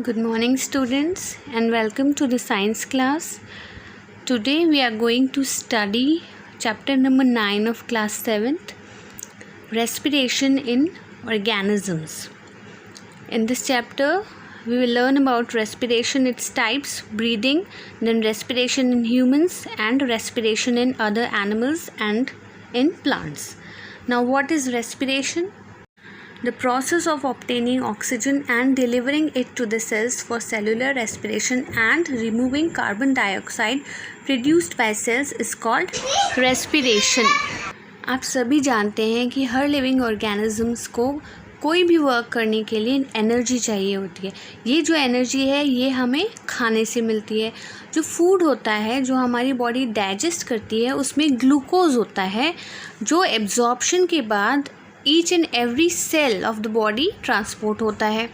Good morning students and welcome to the science class. Today we are going to study chapter number 9 of class 7th, respiration in organisms. In this chapter we will learn about respiration, its types, breathing, then respiration in humans and respiration in other animals and in plants. Now what is respiration? The process of obtaining oxygen and delivering it to the cells for cellular respiration and removing carbon dioxide produced by cells is called respiration. आप सभी जानते हैं कि हर living organisms को कोई भी work करने के लिए एनर्जी चाहिए होती है. ये जो एनर्जी है ये हमें खाने से मिलती है. जो फूड होता है जो हमारी बॉडी डाइजेस्ट करती है उसमें ग्लूकोज होता है जो एब्जॉर्प्शन के बाद each and every cell of the body transport होता है.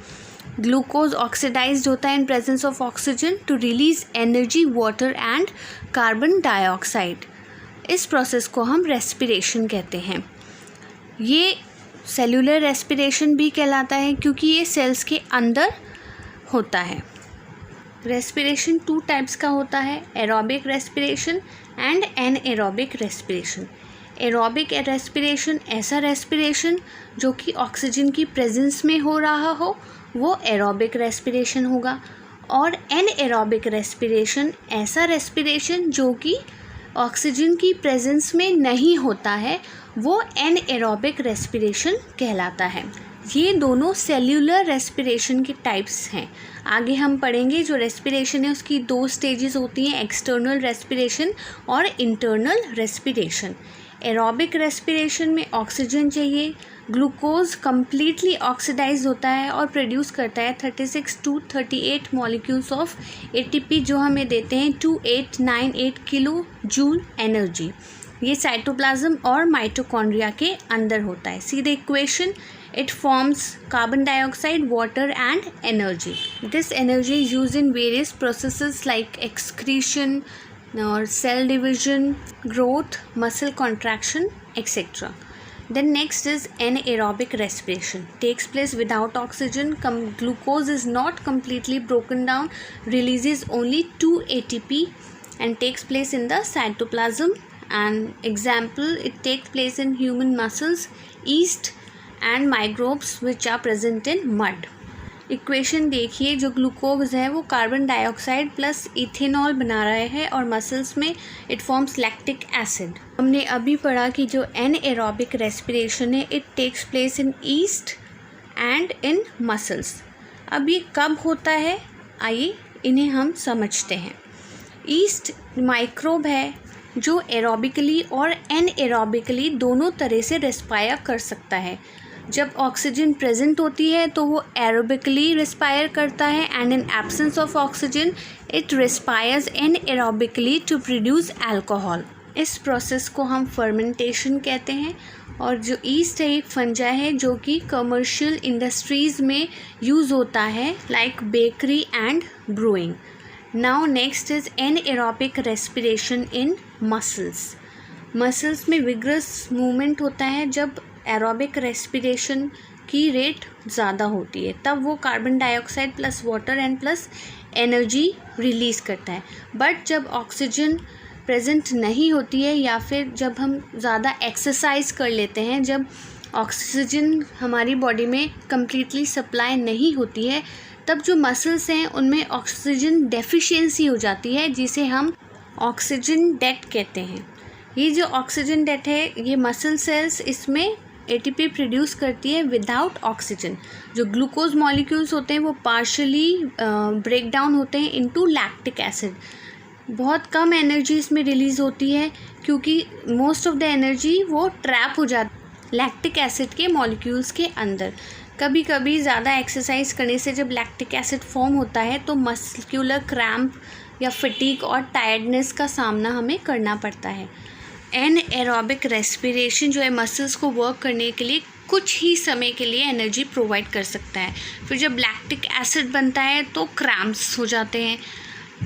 ग्लूकोज ऑक्सीडाइज्ड होता है in presence of oxygen to release energy, water and carbon dioxide. इस प्रोसेस को हम रेस्पिरेशन कहते हैं. ये सेलुलर रेस्पिरेशन भी कहलाता है क्योंकि ये सेल्स के अंदर होता है. रेस्पिरेशन 2 टाइप्स का होता है, aerobic respiration and anaerobic respiration. Aerobic respiration ऐसा रेस्पिरेशन जो कि ऑक्सीजन की प्रेजेंस में हो रहा हो वो एरोबिक रेस्पिरेशन होगा, और एनएरोबिक रेस्पिरेशन ऐसा रेस्पिरेशन जो कि ऑक्सीजन की प्रेजेंस में नहीं होता है वो एनएरोबिक रेस्पिरेशन कहलाता है. ये दोनों सेल्यूलर रेस्पिरेशन के टाइप्स हैं. आगे हम पढ़ेंगे जो रेस्पिरेशन है उसकी 2 स्टेजेस होती हैं, एक्सटर्नल रेस्पिरेशन और इंटरनल रेस्पिरेशन. एरोबिक रेस्पिरेशन में ऑक्सीजन चाहिए, ग्लूकोज कम्प्लीटली ऑक्सीडाइज होता है और प्रोड्यूस करता है 36 to 38 मॉलिक्यूल्स ऑफ एटीपी जो हमें देते हैं 2898 किलो जूल एनर्जी. ये साइटोप्लाज्म और माइटोकॉन्ड्रिया के अंदर होता है. See the equation, it forms carbon dioxide, water and energy. This energy is used in various processes like excretion or cell division, growth, muscle contraction, etc. Then next is anaerobic respiration. Takes place without oxygen. Glucose is not completely broken down, releases only 2 ATP and takes place in the cytoplasm. An example, it takes place in human muscles, yeast and microbes which are present in mud. Equation देखिए, जो glucose है वो carbon dioxide plus ethanol बना रहे हैं और muscles में it forms lactic acid. हमने अभी पढ़ा कि जो एनएरोबिक रेस्पिरेशन है it takes place in yeast and in muscles. अब ये कब होता है, आइए इन्हें हम समझते हैं. ईस्ट माइक्रोब है जो एरोबिकली और एनएरोबिकली दोनों तरह से रेस्पायर कर सकता है. जब ऑक्सीजन प्रेजेंट होती है तो वो एरोबिकली रेस्पायर करता है and in absence of oxygen it respires anaerobically to produce alcohol. इस प्रोसेस को हम फर्मेंटेशन कहते हैं. और जो ईस्ट है एक फंजा है जो कि कमर्शियल इंडस्ट्रीज़ में यूज़ होता है like bakery and brewing. Now next is anaerobic respiration in muscles. Muscles में विग्रस मूवमेंट होता है. जब एरोबिक रेस्पिरेशन की रेट ज़्यादा होती है तब वो carbon dioxide plus water and plus energy release करता है. बट जब ऑक्सीजन प्रेजेंट नहीं होती है या फिर जब हम ज़्यादा एक्सरसाइज कर लेते हैं, जब ऑक्सीजन हमारी बॉडी में कम्प्लीटली सप्लाई नहीं होती है तब जो मसल्स हैं उनमें ऑक्सीजन डेफिशिएंसी हो जाती है जिसे हम ऑक्सीजन डेट कहते हैं. ये जो ऑक्सीजन डेट है ये मसल सेल्स इसमें एटीपी प्रोड्यूस करती है विदाउट ऑक्सीजन. जो ग्लूकोज मॉलिक्यूल्स होते हैं वो पार्शली ब्रेक डाउन होते हैं इनटू लैक्टिक एसिड. बहुत कम एनर्जी इसमें रिलीज़ होती है क्योंकि मोस्ट ऑफ द एनर्जी वो ट्रैप हो जाती है लैक्टिक एसिड के मॉलिक्यूल्स के अंदर. कभी कभी ज़्यादा एक्सरसाइज करने से जब लैक्टिक एसिड फॉर्म होता है तो मस्कुलर क्रैम्प या फटीग और टायर्डनेस का सामना हमें करना पड़ता है. एनएरोबिक रेस्पिरेशन जो है मसल्स को वर्क करने के लिए कुछ ही समय के लिए एनर्जी प्रोवाइड कर सकता है. फिर जब लैक्टिक एसिड बनता है तो क्रैम्प्स हो जाते हैं.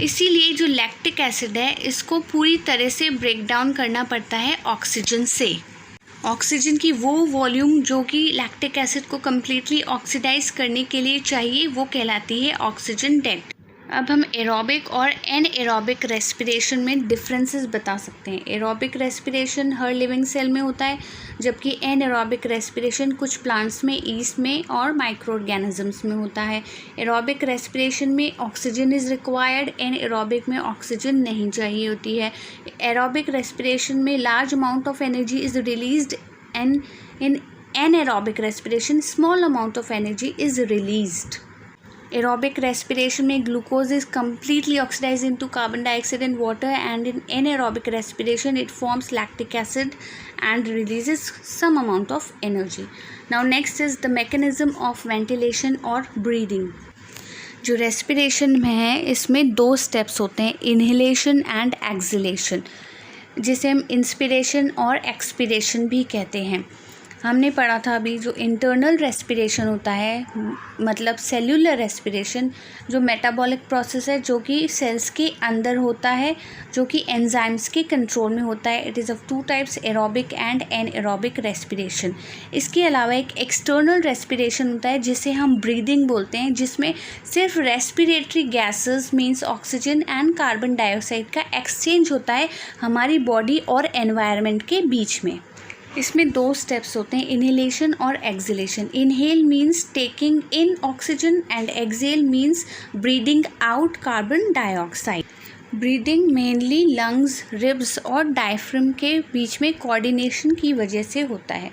इसीलिए जो लैक्टिक एसिड है इसको पूरी तरह से ब्रेक डाउन करना पड़ता है ऑक्सीजन से. ऑक्सीजन की वो वॉल्यूम जो कि लैक्टिक एसिड को कम्प्लीटली ऑक्सीडाइज करने के लिए चाहिए वो कहलाती है ऑक्सीजन डेप्थ। अब हम एरोबिक और एनएरोबिक रेस्पिरेशन में डिफरेंसेस बता सकते हैं। एरोबिक रेस्पिरेशन हर लिविंग सेल में होता है, जबकि एनएरोबिक रेस्पिरेशन कुछ प्लांट्स में, ईस्ट में और माइक्रो ऑर्गेनिजम्स में होता है। एरोबिक रेस्पिरेशन में ऑक्सीजन इज़ रिक्वायर्ड, एनएरोबिक में ऑक्सीजन नहीं चाहिए होती है। एरोबिक रेस्पिरेशन में large amount of energy is released and in anaerobic respiration small amount of energy is released. Aerobic respiration में glucose is completely oxidized into carbon dioxide and water, and in anaerobic respiration it forms lactic acid and releases some amount of energy. Now next is the mechanism of ventilation or breathing. जो respiration में है इसमें दो steps होते हैं, inhalation and exhalation, जिसे हम inspiration और expiration भी कहते हैं। हमने पढ़ा था अभी जो इंटरनल रेस्पिरेशन होता है, मतलब सेल्यूलर रेस्पिरेशन, जो मेटाबॉलिक प्रोसेस है जो कि सेल्स के अंदर होता है, जो कि एंजाइम्स के कंट्रोल में होता है। It is of two types, aerobic and anaerobic respiration. इसके अलावा एक एक्सटर्नल रेस्पिरेशन होता है जिसे हम ब्रीदिंग बोलते हैं, जिसमें सिर्फ respiratory gases means oxygen and carbon dioxide का एक्सचेंज होता है हमारी बॉडी और एनवायरनमेंट के बीच में। इसमें दो स्टेप्स होते हैं, इनहेलेशन और exhalation. Inhale means taking in oxygen and exhale means breathing out carbon dioxide. Breathing mainly lungs, ribs और डायफ्राम के बीच में कोऑर्डिनेशन की वजह से होता है।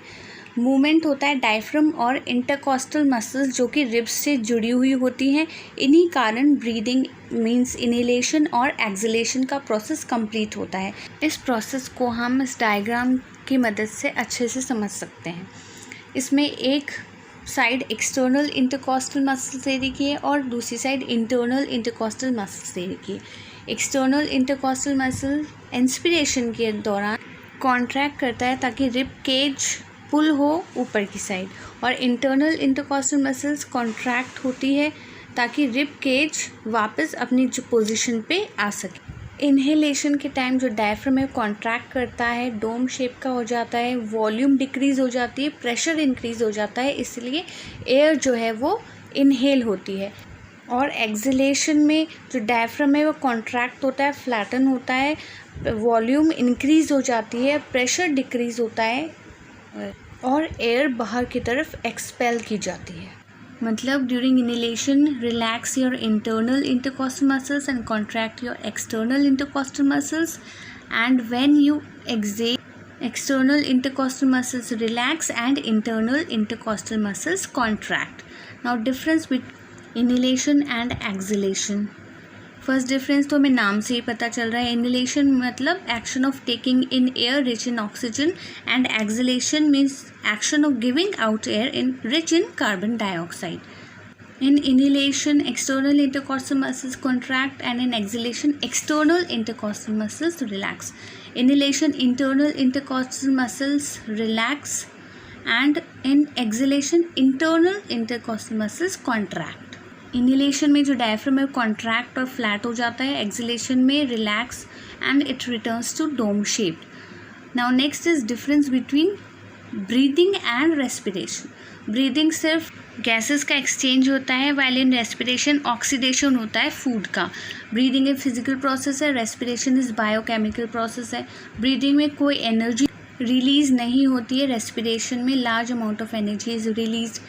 मूवमेंट होता है डायफ्राम और इंटरकॉस्टल मसल्स जो कि रिब्स से जुड़ी हुई होती हैं। इन्हीं कारण ब्रीदिंग मीन्स इनहेलेशन और एक्सहेलेशन का प्रोसेस कंप्लीट होता है। इस प्रोसेस को हम इस डायग्राम की मदद से अच्छे से समझ सकते हैं। इसमें एक साइड एक्सटर्नल इंटरकॉस्टल मसल्स दे रखी है और दूसरी साइड इंटरनल इंटरकॉस्टल मसल्स दे रखी है। एक्सटर्नल इंटरकॉस्टल मसल इंस्पिरेशन के दौरान कॉन्ट्रैक्ट करता है ताकि रिब केज पुल हो ऊपर की साइड, और इंटरनल इंटरकॉस्टल मसल्स कॉन्ट्रैक्ट होती है ताकि रिब केज वापस अपनी जो पोजीशन पे आ सके। इनहेलेशन के टाइम जो डायफ्राम है कॉन्ट्रैक्ट करता है, डोम शेप का हो जाता है, वॉल्यूम डिक्रीज़ हो जाती है, प्रेशर इंक्रीज़ हो जाता है, इसलिए एयर जो है वो इनहेल होती है। और एक्सहेलेशन में जो डायफ्राम है वो कॉन्ट्रैक्ट होता है, फ्लैटन होता है, वॉल्यूम इंक्रीज़ हो जाती है, प्रेशर डिक्रीज़ होता है और एयर बाहर की तरफ एक्सपेल की जाती है। मतलब during inhalation relax your internal intercostal muscles and contract your external intercostal muscles, and when you exhale external intercostal muscles relax and internal intercostal muscles contract. Now difference between inhalation and exhalation. First difference तो हमें नाम से ही पता चल रहा है। Inhalation मतलब action of taking in air rich in oxygen, and exhalation means action of giving out air in rich in carbon dioxide. In inhalation, external intercostal muscles contract, and in exhalation, external intercostal muscles relax. Inhalation, internal intercostal muscles relax, and in exhalation, internal intercostal muscles contract. Inhalation में जो diaphragm है contract और flat हो जाता है, exhalation में relax and it returns to dome shape. Now next is difference between breathing and respiration. Breathing सिर्फ gases का एक्सचेंज होता है, वाइल इन रेस्पिरेशन ऑक्सीडेशन होता है फूड का। ब्रीदिंग एक फिजिकल प्रोसेस है, रेस्पिरेशन इज बायोकेमिकल प्रोसेस है। ब्रीदिंग में कोई एनर्जी रिलीज नहीं होती है, रेस्पिरेशन में large amount of energy is release.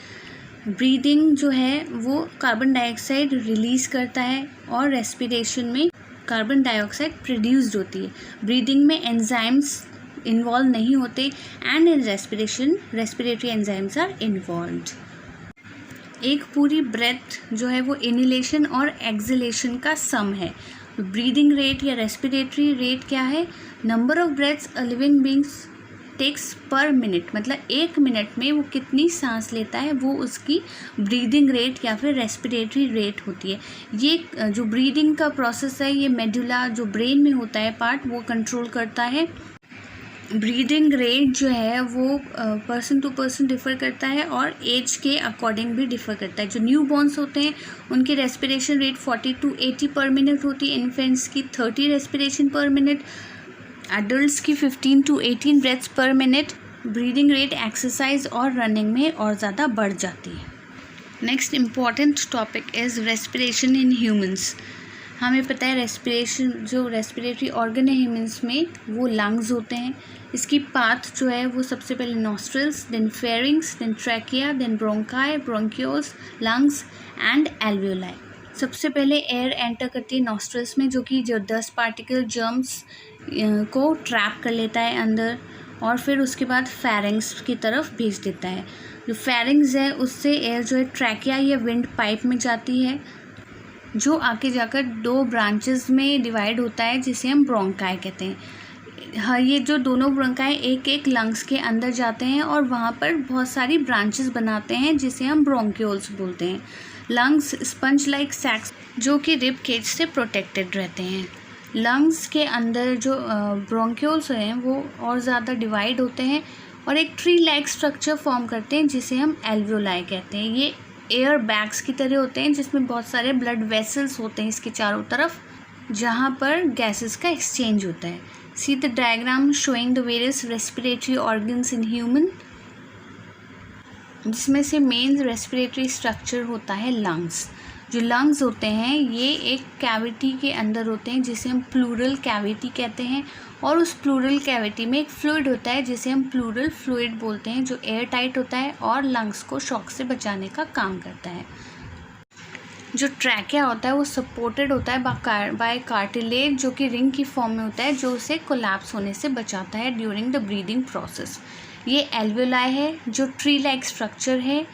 Breathing जो है वो कार्बन डाइऑक्साइड रिलीज़ करता है और रेस्पिरेशन में कार्बन डाइऑक्साइड प्रोड्यूस्ड होती है। ब्रीदिंग में एंजाइम्स इन्वॉल्व नहीं होते, and in respiration respiratory enzymes are involved. एक पूरी ब्रेथ जो है वो इनहेलेशन और एक्सहेलेशन का सम है। ब्रीदिंग रेट या रेस्पिरेटरी रेट क्या है? Number of breaths a living beings takes per minute, मतलब एक मिनट में वो कितनी सांस लेता है वो उसकी ब्रीदिंग रेट या फिर रेस्पिरेटरी रेट होती है। ये जो ब्रीदिंग का प्रोसेस है ये मेडुला जो ब्रेन में होता है पार्ट वो कंट्रोल करता है। ब्रीदिंग रेट जो है वो पर्सन टू पर्सन डिफ़र करता है और एज के अकॉर्डिंग भी डिफ़र करता है। जो न्यू बॉर्न्स होते हैं उनकी रेस्पिरेशन रेट 40 to 80 पर मिनट होती है, इन्फेंट्स की 30 रेस्पिरेशन पर मिनट, एडल्ट्स की 15 to 18 ब्रेथ्स पर मिनट, ब्रीदिंग रेट एक्सरसाइज और रनिंग में और ज़्यादा बढ़ जाती है। Next important topic is respiration in humans. हमें पता है जो रेस्पिरेटरी ऑर्गन है ह्यूमंस में वो लंग्स होते हैं। इसकी पाथ जो है वो सबसे पहले nostrils, then pharynx, then trachea, then bronchi, bronchioles, lungs and alveoli. सबसे पहले एयर एंटर करती है नॉस्ट्रल्स में, जो कि जो डस्ट पार्टिकल जर्म्स को ट्रैप कर लेता है अंदर, और फिर उसके बाद फेरिंग्स की तरफ भेज देता है। जो फेरिंग्स है उससे एयर जो है ट्रैकिया या विंड पाइप में जाती है, जो आगे जाकर 2 ब्रांचेस में डिवाइड होता है, जिसे हम ब्रोंकाई कहते हैं। हाँ, ये जो दोनों ब्रोंकाई एक एक लंग्स के अंदर जाते हैं और वहाँ पर बहुत सारी ब्रांचेस बनाते हैं, जिसे हम ब्रोंक्यूल्स बोलते हैं। लंग्स स्पंज लाइक सैक्स जो कि रिब केज से प्रोटेक्टेड रहते हैं। लंग्स के अंदर जो ब्रोंक्यूल्स हैं वो और ज़्यादा डिवाइड होते हैं और एक ट्री लाइक स्ट्रक्चर फॉर्म करते हैं, जिसे हम एल्वियोलाई कहते हैं। ये एयर बैग्स की तरह होते हैं, जिसमें बहुत सारे ब्लड वेसल्स होते हैं इसके चारों तरफ, जहाँ पर गैसेस का एक्सचेंज होता है। See the diagram showing the various respiratory organs in human, जिसमें से मेन रेस्पिरेटरी स्ट्रक्चर होता है लंग्स। जो लंग्स होते हैं ये एक कैविटी के अंदर होते हैं, जिसे हम प्लूरल कैविटी कहते हैं, और उस प्लूरल कैविटी में एक फ्लूइड होता है, जिसे हम प्लूरल फ्लूइड बोलते हैं, जो एयर टाइट होता है और लंग्स को शॉक से बचाने का काम करता है। जो ट्रैकिया होता है वो सपोर्टेड होता है बाय कार्टिलेज, जो कि रिंग की फॉर्म में होता है, जो उसे कोलैप्स होने से बचाता है ड्यूरिंग द ब्रीदिंग प्रोसेस। ये एल्वियोलाई है, जो ट्री लाइक स्ट्रक्चर है,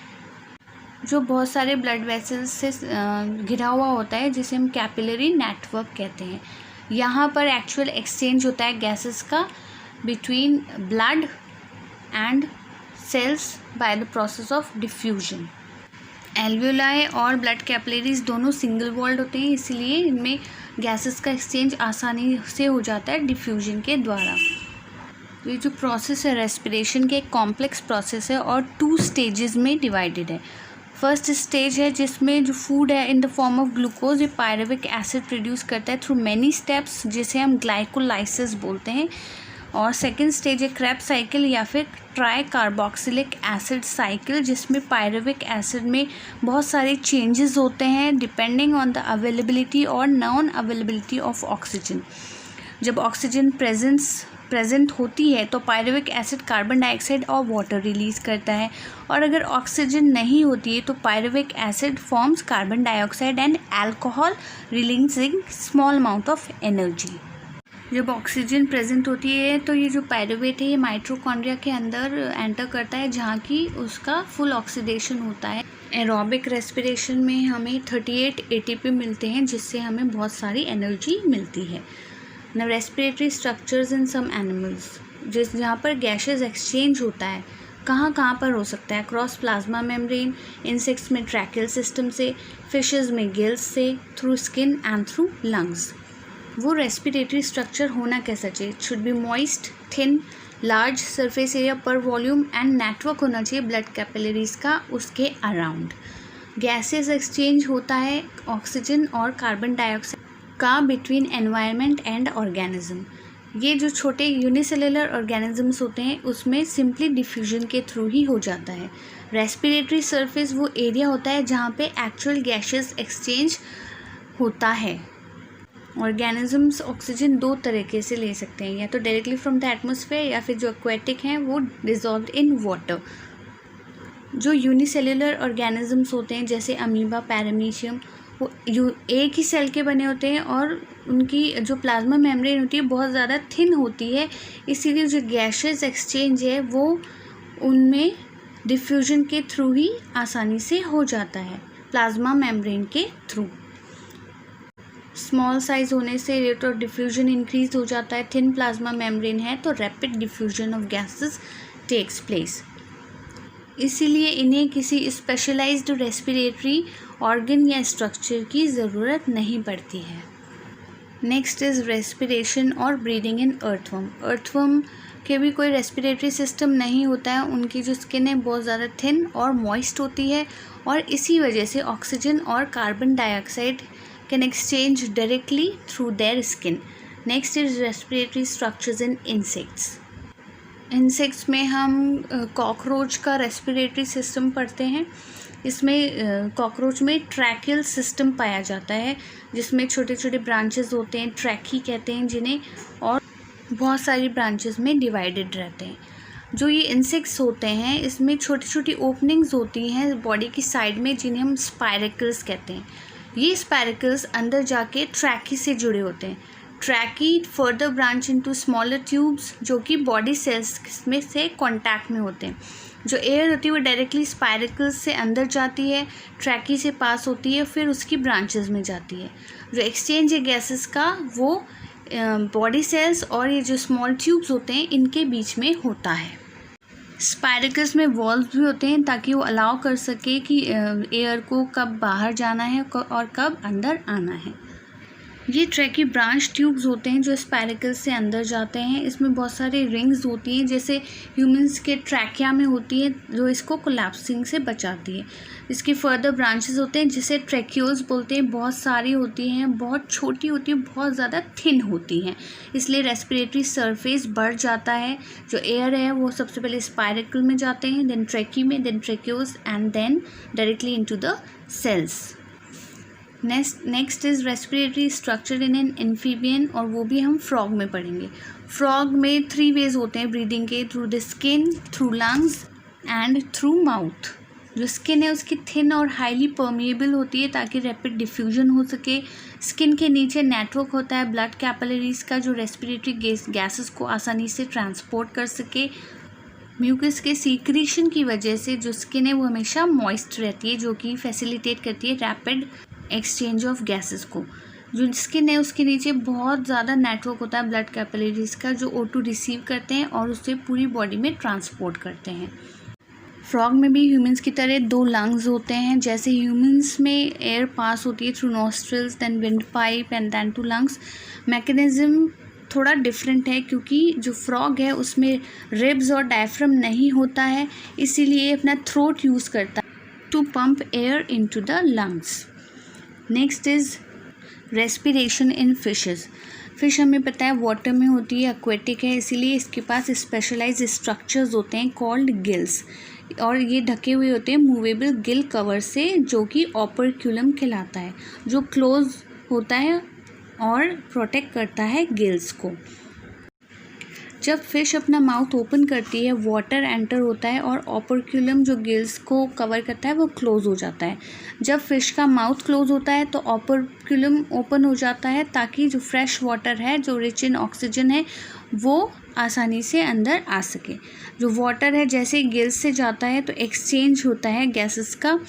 जो बहुत सारे ब्लड वेसल्स से घिरा हुआ होता है, जिसे हम कैपिलरी नेटवर्क कहते हैं। यहाँ पर एक्चुअल एक्सचेंज होता है गैसेस का between blood and cells by the process of diffusion. Alveoli और ब्लड कैपिलरीज दोनों सिंगल वॉल्ड होते हैं, इसलिए इनमें गैसेस का एक्सचेंज आसानी से हो जाता है डिफ्यूजन के द्वारा। ये जो प्रोसेस है रेस्पिरेशन के, एक कॉम्प्लेक्स प्रोसेस है और 2 स्टेजेस में डिवाइडेड है। फर्स्ट स्टेज है जिसमें जो फूड है in the form of glucose ये पायरुविक एसिड प्रोड्यूस करता है थ्रू मैनी स्टेप्स, जिसे हम ग्लाइकोलाइसिस बोलते हैं। और सेकेंड स्टेज है क्रेब्स साइकिल या फिर ट्राई कार्बोक्सिलिक एसिड साइकिल, जिसमें पायरुविक एसिड में बहुत सारे चेंजेस होते हैं डिपेंडिंग ऑन द अवेलेबिलिटी और नॉन अवेलेबिलिटी ऑफ ऑक्सीजन। जब ऑक्सीजन प्रेजेंट होती है तो पायरुविक एसिड कार्बन डाइऑक्साइड और वाटर रिलीज़ करता है, और अगर ऑक्सीजन नहीं होती है तो pyruvic acid forms carbon dioxide and alcohol releasing small amount of energy. जब ऑक्सीजन प्रेजेंट होती है तो ये जो पायरुवेट है ये माइटोकॉन्ड्रिया के अंदर एंटर करता है, जहाँ की उसका फुल ऑक्सीडेशन होता है। एरोबिक रेस्पिरेशन में हमें 38 ATP मिलते हैं, जिससे हमें बहुत सारी एनर्जी मिलती है। Now respiratory structures in some animals, जहाँ पर गैसेस एक्सचेंज होता है, कहाँ पर हो सकता है? क्रॉस प्लाज्मा मेम्ब्रेन, इंसेक्ट्स में ट्रैकियल सिस्टम से, फिशेस में गिल्स से, through skin and through lungs. वो रेस्पिरेटरी स्ट्रक्चर होना कैसा चाहिए? Should be moist, thin, large surface area पर वॉल्यूम एंड नेटवर्क होना चाहिए ब्लड कैपिलरीज का उसके अराउंड। गैसेस एक्सचेंज होता है ऑक्सीजन और कार्बन डाइऑक्साइड का बिटवीन एनवायरनमेंट एंड ऑर्गेनिज्म। ये जो छोटे यूनिसेलुलर ऑर्गेनिजम्स होते हैं उसमें सिंपली डिफ्यूजन के थ्रू ही हो जाता है। रेस्पिरेटरी सरफेस वो एरिया होता है जहाँ पे एक्चुअल गैसेस एक्सचेंज होता है। ऑर्गेनिजम्स ऑक्सीजन 2 तरीके से ले सकते हैं, या तो डायरेक्टली फ्रॉम द एटमॉस्फेयर, या फिर जो एक्वेटिक हैं वो डिजॉल्व्ड इन वाटर। जो यूनिसेलुलर ऑर्गेनिजम्स होते हैं जैसे अमीबा, पैरामीशियम, वो एक ही सेल के बने होते हैं और उनकी जो प्लाज्मा मेम्ब्रेन होती है बहुत ज़्यादा थिन होती है, इसीलिए जो गैसेस एक्सचेंज है वो उनमें डिफ्यूजन के थ्रू ही आसानी से हो जाता है, प्लाज्मा मेम्ब्रेन के थ्रू। स्मॉल साइज होने से रेट ऑफ डिफ्यूजन इंक्रीज हो जाता है। थिन प्लाज्मा मेम्ब्रेन है तो rapid diffusion of gases takes place, इसीलिए इन्हें किसी स्पेशलाइज्ड रेस्पिरेटरी ऑर्गन या स्ट्रक्चर की ज़रूरत नहीं पड़ती है। नेक्स्ट इज़ रेस्पिरेशन और ब्रीदिंग इन अर्थवर्म। अर्थवर्म के भी कोई रेस्पिरेटरी सिस्टम नहीं होता है, उनकी जो स्किन है बहुत ज़्यादा थिन और मॉइस्ट होती है, और इसी वजह से ऑक्सीजन और carbon dioxide can exchange directly through their skin. Next is respiratory structures in insects. Insects में हम कॉकरोच का रेस्पिरेटरी सिस्टम पढ़ते हैं। इसमें कॉकरोच में ट्रैकियल सिस्टम पाया जाता है, जिसमें छोटे छोटे ब्रांचेस होते हैं, ट्रैकी कहते हैं जिन्हें, और बहुत सारी ब्रांचेस में डिवाइडेड रहते हैं। जो ये इंसेक्ट्स होते हैं इसमें छोटी छोटी ओपनिंग्स होती हैं बॉडी की साइड में, जिन्हें हम स्पायरेकल्स कहते हैं। ये स्पायरेकल्स अंदर जाके ट्रैकी से जुड़े होते हैं। ट्रैकी further branch into smaller tubes, जो कि बॉडी सेल्स में से कांटेक्ट में होते हैं। जो एयर होती है वो डायरेक्टली स्पायरेकल्स से अंदर जाती है, ट्रैकी से पास होती है, फिर उसकी ब्रांचेस में जाती है। जो एक्सचेंज है गैसेस का वो बॉडी सेल्स और ये जो स्मॉल ट्यूब्स होते हैं इनके बीच में होता है। स्पायरेकल्स में वॉल्व्स भी होते हैं ताकि वो अलाउ कर सके कि एयर को कब बाहर जाना है और कब अंदर आना है। ये ट्रैकी ब्रांच ट्यूब्स होते हैं जो स्पायरेकल्स से अंदर जाते हैं। इसमें बहुत सारे रिंग्स होती हैं, जैसे ह्यूमंस के ट्रैकिया में होती है, जो इसको कोलैप्सिंग से बचाती है। इसके फर्दर ब्रांचेस होते हैं जिसे ट्रैक्यूल्स बोलते हैं। बहुत सारी होती हैं, बहुत छोटी होती हैं, बहुत ज़्यादा थिन होती हैं, इसलिए रेस्पिरेटरी सरफेस बढ़ जाता है। जो एयर है वो सबसे पहले स्पायरेकल में जाते हैं, देन ट्रैकी में, then tracheoles and then directly into the cells. Next is respiratory structure in an amphibian, और वो भी हम फ्रॉग में पढ़ेंगे। फ्रॉग में 3 वेज होते हैं ब्रीदिंग के, through the skin, through lungs and through mouth. जो स्किन है उसकी थिन और हाईली परमिएबल होती है ताकि रैपिड डिफ्यूजन हो सके। स्किन के नीचे नेटवर्क होता है ब्लड कैपिलरीज का, जो रेस्पिरेटरी गैसेस को आसानी से ट्रांसपोर्ट कर सके। म्यूकस के सीक्रेशन की वजह से जो स्किन है वो हमेशा मॉइस्ट रहती है, जो कि फैसिलिटेट करती है रैपिड एक्सचेंज ऑफ गैसेस को। जो स्किन है उसके नीचे बहुत ज़्यादा नेटवर्क होता है ब्लड कैपिलरीज का, जो O2 रिसीव करते हैं और उसे पूरी बॉडी में ट्रांसपोर्ट करते हैं। फ्रॉग में भी ह्यूमंस की तरह 2 लंग्स होते हैं। जैसे ह्यूमंस में एयर पास होती है through nostrils, then windpipe and then to lungs. Mechanism थोड़ा डिफरेंट है क्योंकि जो फ्रॉग है उसमें रिब्स और डायफ्राम नहीं होता है, इसीलिए अपना थ्रोट यूज़ करता है to pump air into the lungs. Next is respiration in fishes. Fish हमें पता है वाटर में होती है, एक्वेटिक है, इसीलिए इसके पास स्पेशलाइज्ड स्ट्रक्चर्स होते हैं कॉल्ड गिल्स, और ये ढके हुए होते हैं मूवेबल गिल कवर से, जो कि ऑपरक्यूलम कहलाता है, जो क्लोज होता है और प्रोटेक्ट करता है गिल्स को। जब फिश अपना माउथ ओपन करती है वाटर एंटर होता है और ऑपरक्यूलम जो गिल्स को कवर करता है वो क्लोज हो जाता है। जब फिश का माउथ क्लोज होता है तो ऑपरक्यूलम ओपन हो जाता है ताकि जो फ्रेश वाटर है, जो रिच इन ऑक्सीजन है, वो आसानी से अंदर आ सके। जो वाटर है जैसे गिल्स से जाता है तो एक्सचेंज होता है गैसेस का,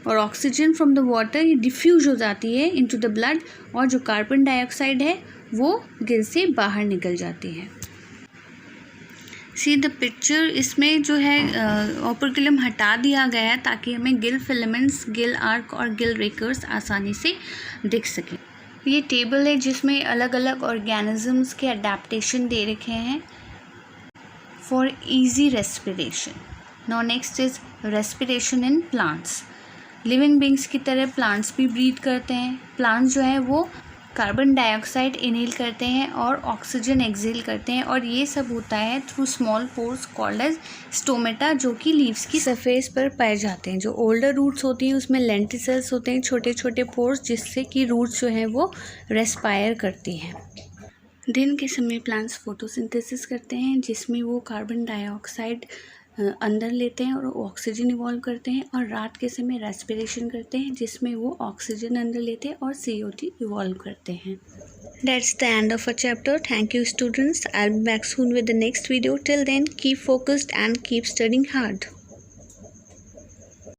और ऑक्सीजन फ्रॉम द वाटर ये डिफ्यूज हो जाती है इनटू द ब्लड, और जो कार्बन डाइऑक्साइड है वो गिल से बाहर निकल जाती है। सी द पिक्चर, इसमें जो है ऑपरक्यूलम हटा दिया गया है ताकि हमें गिल फिलामेंट्स, गिल आर्क और गिल रेकर्स आसानी से दिख सके। ये टेबल है जिसमें अलग अलग ऑर्गेनिजम्स के अडेप्टेशन दे रखे हैं for easy respiration. Now next is respiration in plants. Living beings की तरह प्लांट्स भी ब्रीथ करते हैं। प्लांट्स जो है वो कार्बन डाइऑक्साइड इनहेल करते हैं और ऑक्सीजन एक्सहेल करते हैं, और ये सब होता है through small pores called as stomata, जो कि लीव्स की सरफेस पर पाए जाते हैं। जो ओल्डर रूट्स होती हैं उसमें लेंटिसेल्स होते हैं, छोटे छोटे पोर्स, जिससे कि रूट्स जो हैं वो रेस्पायर करती हैं। दिन के समय प्लांट्स फोटोसिंथेसिस करते हैं, जिसमें वो कार्बन डाइऑक्साइड अंदर लेते हैं और ऑक्सीजन इवॉल्व करते हैं, और रात के समय रेस्पिरेशन करते हैं जिसमें वो ऑक्सीजन अंदर लेते हैं और CO2 इवॉल्व करते हैं। That's the end of our chapter. Thank you students. I'll be back soon with the next video. Till then, keep focused and keep studying hard.